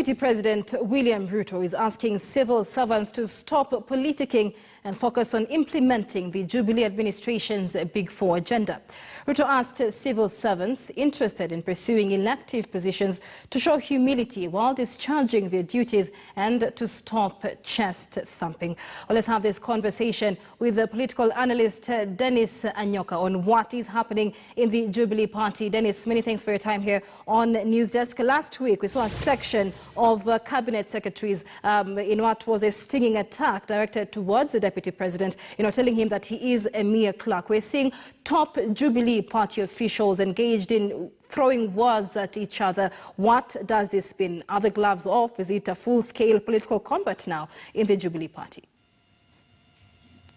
Deputy President William Ruto is asking civil servants to stop politicking and focus on implementing the Jubilee administration's Big Four agenda. Ruto asked civil servants interested in pursuing elective positions to show humility while discharging their duties and to stop chest thumping. Well, let's have this conversation with the political analyst Dennis Anyoka on what is happening in the Jubilee Party. Dennis, many thanks for your time here on News Desk. Last week, we saw a section of cabinet secretaries in what was a stinging attack directed towards the Deputy President, telling him that he is a mere clerk. We're seeing top Jubilee Party officials engaged in throwing words at each other. What does this mean? Are the gloves off? Is it a full-scale political combat now in the Jubilee Party?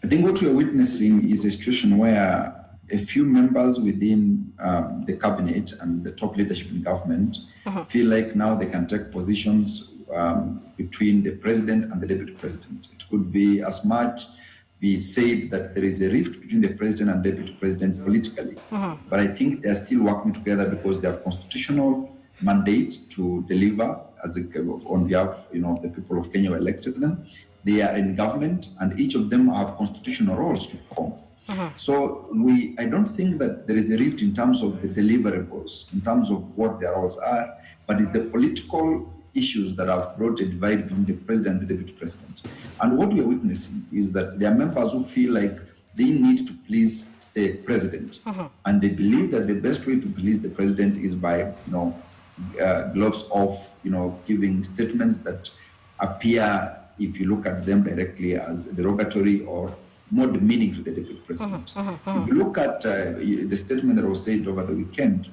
I think what we are witnessing is a situation where a few members within the cabinet and the top leadership in government feel like now they can take positions between the president and the deputy president. It could be as much be said that there is a rift between the president and deputy president politically. But I think they are still working together because they have constitutional mandate to deliver on behalf of the people of Kenya who elected them. They are in government and each of them have constitutional roles to perform. So I don't think that there is a rift in terms of the deliverables, in terms of what their roles are, but it's the political issues that have brought a divide between the president and the deputy president. And what we are witnessing is that there are members who feel like they need to please the president. And they believe that the best way to please the president is by, gloves off, giving statements that appear, if you look at them directly, as derogatory or more demeaning to the deputy president. If you look at the statement that was said over the weekend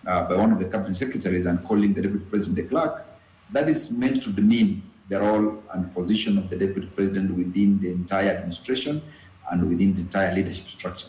by one of the cabinet secretaries and calling the deputy president a clerk, that is meant to demean the role and position of the deputy president within the entire administration and within the entire leadership structure,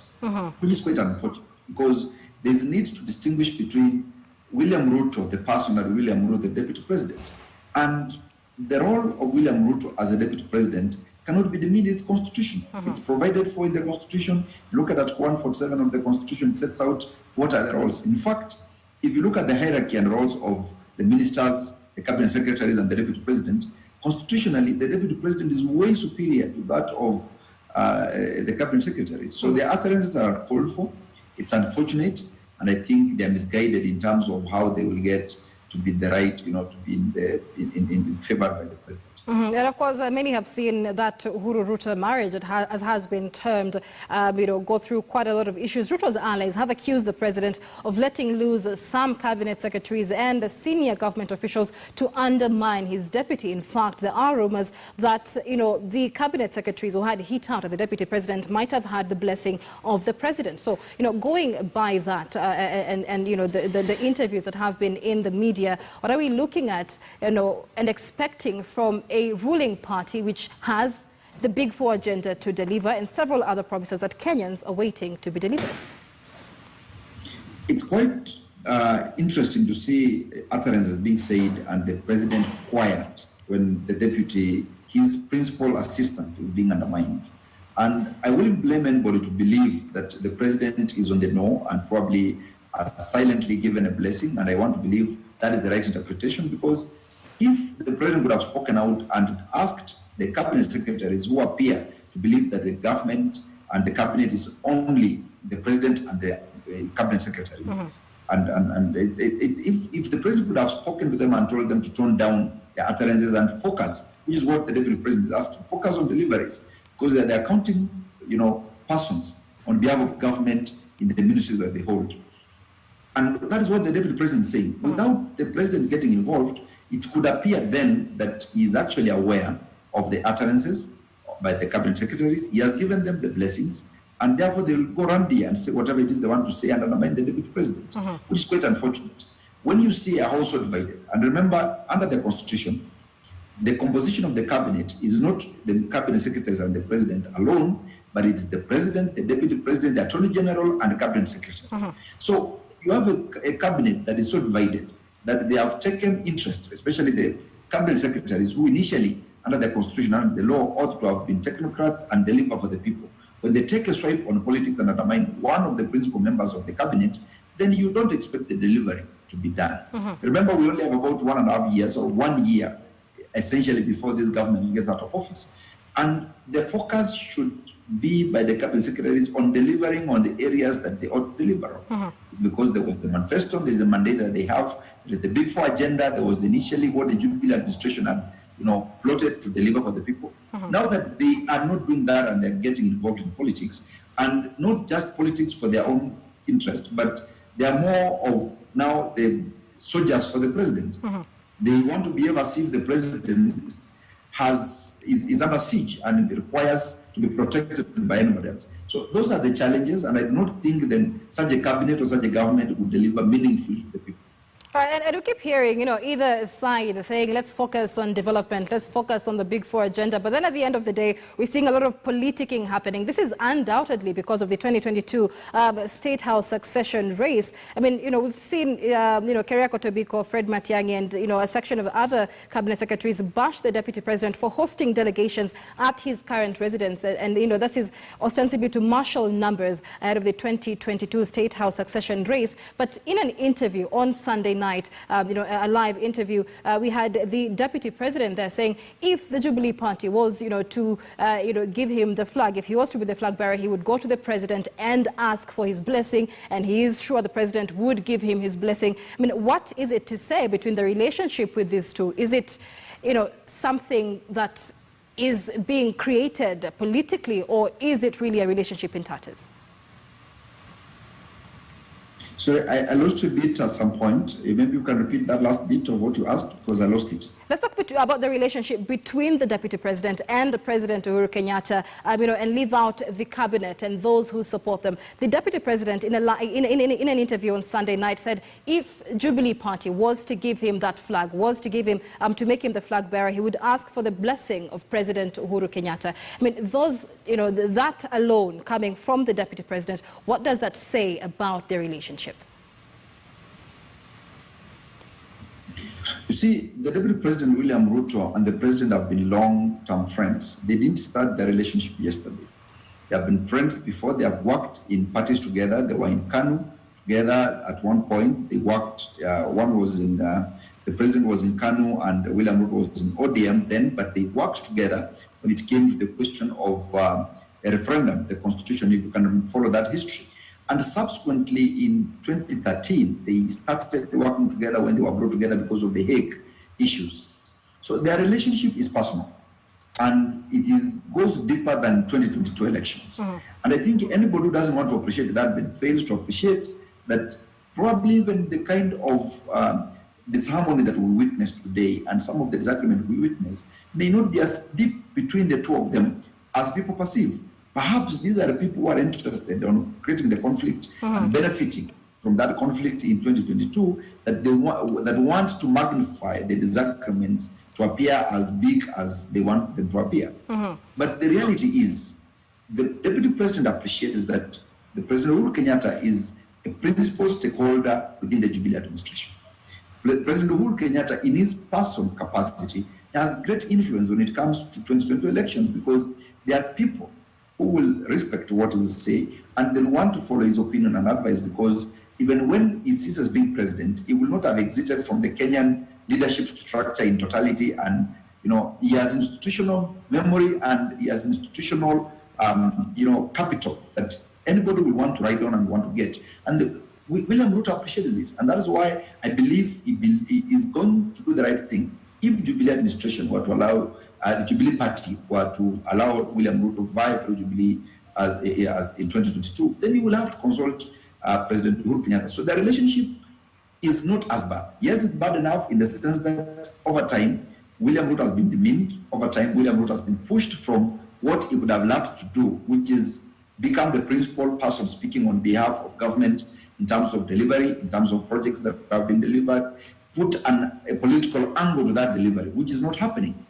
which is quite unfortunate because there is a need to distinguish between William Ruto, the person, and William Ruto, the deputy president. And the role of William Ruto as a deputy president cannot be demeaned. It's constitutional. It's provided for in the constitution. Look at Article 147 of the constitution. It sets out what are the roles. In fact, if you look at the hierarchy and roles of the ministers, the cabinet secretaries, and the deputy president, constitutionally, the deputy president is way superior to that of the cabinet secretary. So the utterances are called for. It's unfortunate, and I think they are misguided in terms of how they will get to be the right, to be in favor by the president. And of course, many have seen that Uhuru-Ruto marriage, as has been termed, go through quite a lot of issues. Ruto's allies have accused the president of letting loose some cabinet secretaries and senior government officials to undermine his deputy. In fact, there are rumors that, the cabinet secretaries who had hit out at the deputy president might have had the blessing of the president. So, going by that and the interviews that have been in the media, what are we looking at, and expecting from a ruling party which has the Big Four agenda to deliver and several other promises that Kenyans are waiting to be delivered? It's quite interesting to see utterances being said and the president quiet when the deputy, his principal assistant, is being undermined. And I wouldn't blame anybody to believe that the president is on the know and probably silently given a blessing. And I want to believe that is the right interpretation, because if the president would have spoken out and asked the cabinet secretaries who appear to believe that the government and the cabinet is only the president and the cabinet secretaries, and if the president would have spoken to them and told them to tone down their utterances and focus, which is what the deputy president is asking, focus on deliveries, because they're accounting, persons on behalf of government in the ministries that they hold. And that is what the deputy president is saying. Without the president getting involved, it could appear then that he is actually aware of the utterances by the cabinet secretaries. He has given them the blessings, and therefore they will go around here and say whatever it is they want to say and undermine the deputy president, which is quite unfortunate. When you see a household divided, and remember, under the constitution, the composition of the cabinet is not the cabinet secretaries and the president alone, but it's the president, the deputy president, the attorney general, and the cabinet secretary. So you have a cabinet that is so divided that they have taken interest, especially the cabinet secretaries who initially, under the constitution and the law, ought to have been technocrats and deliver for the people. When they take a swipe on politics and undermine one of the principal members of the cabinet, then you don't expect the delivery to be done. Remember, we only have about 1.5 years or 1 year, essentially, before this government gets out of office. And the focus should be by the cabinet secretaries on delivering on the areas that they ought to deliver on. Because there was the manifesto, there's a mandate that they have, there's the Big Four agenda, there was initially what the Jubilee administration had plotted to deliver for the people. Now that they are not doing that and they're getting involved in politics, and not just politics for their own interest, but they are more of now the soldiers for the president. They want to behave as if the president is under siege and it requires to be protected by anybody else. So those are the challenges, and I do not think that such a cabinet or such a government would deliver meaningfully to the people. And we keep hearing, either side saying, let's focus on development, let's focus on the Big Four agenda. But then at the end of the day, we're seeing a lot of politicking happening. This is undoubtedly because of the 2022 State House succession race. I mean, we've seen, Keriako Tobiko, Fred Matiang'i, and, a section of other cabinet secretaries bash the deputy president for hosting delegations at his current residence. And that is ostensibly to marshal numbers ahead of the 2022 State House succession race. But in an interview on Sunday night, a live interview, we had the deputy president there saying if the Jubilee party was, to, give him the flag, if he was to be the flag bearer, he would go to the president and ask for his blessing, and he is sure the president would give him his blessing. I mean, what is it to say between the relationship with these two? Is it, something that is being created politically, or is it really a relationship in tatters? So I lost a bit at some point. Maybe you can repeat that last bit of what you asked, because I lost it. Let's talk about the relationship between the deputy president and the President Uhuru Kenyatta, and leave out the cabinet and those who support them. The deputy president, in an interview on Sunday night, said if Jubilee party was to give him that flag, was to give him to make him the flag bearer, he would ask for the blessing of President Uhuru Kenyatta. I mean, those, that alone coming from the deputy president, what does that say about their relationship? You see, the Deputy President William Ruto and the President have been long-term friends. They didn't start their relationship yesterday. They have been friends before. They have worked in parties together. They were in KANU together at one point. They worked, one was in, the President was in KANU and William Ruto was in ODM then, but they worked together when it came to the question of a referendum, the Constitution, if you can follow that history. And subsequently, in 2013, they started working together when they were brought together because of the Hague issues. So their relationship is personal, and it goes deeper than 2022 elections. And I think anybody who doesn't want to appreciate that, then fails to appreciate that probably even the kind of disharmony that we witness today and some of the disagreement we witness may not be as deep between the two of them as people perceive. Perhaps these are the people who are interested in creating the conflict and benefiting from that conflict in 2022, that want to magnify the disagreements to appear as big as they want them to appear. But the reality is, the Deputy President appreciates that the President Uhuru Kenyatta is a principal stakeholder within the Jubilee administration. President Uhuru Kenyatta, in his personal capacity, has great influence when it comes to 2022 elections, because there are people who will respect what he will say and then want to follow his opinion and advice, because even when he ceases being president, he will not have exited from the Kenyan leadership structure in totality. And, he has institutional memory and he has institutional, capital that anybody will want to write on and want to get. And William Ruto appreciates this. And that is why I believe he is going to do the right thing. If Jubilee administration were to allow the Jubilee party were to allow William Ruto vie through Jubilee as in 2022, then he will have to consult President Uhuru Kenyatta. So the relationship is not as bad. Yes, it's bad enough in the sense that over time, William Ruto has been demeaned. Over time, William Ruto has been pushed from what he would have loved to do, which is become the principal person speaking on behalf of government in terms of delivery, in terms of projects that have been delivered, put a political angle to that delivery, which is not happening.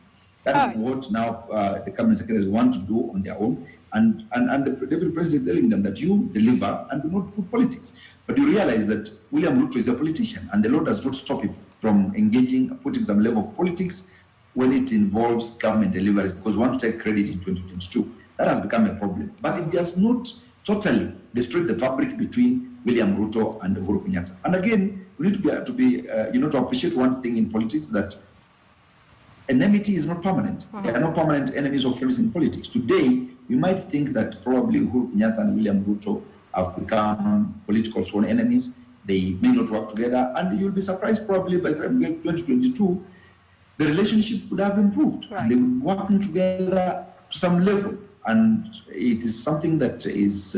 That is what now the cabinet secretaries want to do on their own. And the deputy president is telling them that you deliver and do not put politics. But you realize that William Ruto is a politician, and the law does not stop him from putting some level of politics when it involves government deliveries, because we want to take credit in 2022. That has become a problem. But it does not totally destroy the fabric between William Ruto and Uhuru Kenyatta. And again, we need to appreciate one thing in politics, that enmity is not permanent. There are no permanent enemies or friends in politics. Today, we might think that probably Uhuru Kenyatta and William Ruto have become political sworn enemies. They may not work together, and you'll be surprised probably by the time we get 2022, the relationship would have improved. Right. And they would be working together to some level. And it is something that is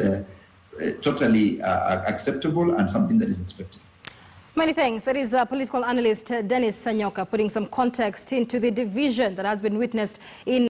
totally acceptable and something that is expected. Many thanks. That is political analyst Dennis Sanyoka putting some context into the division that has been witnessed in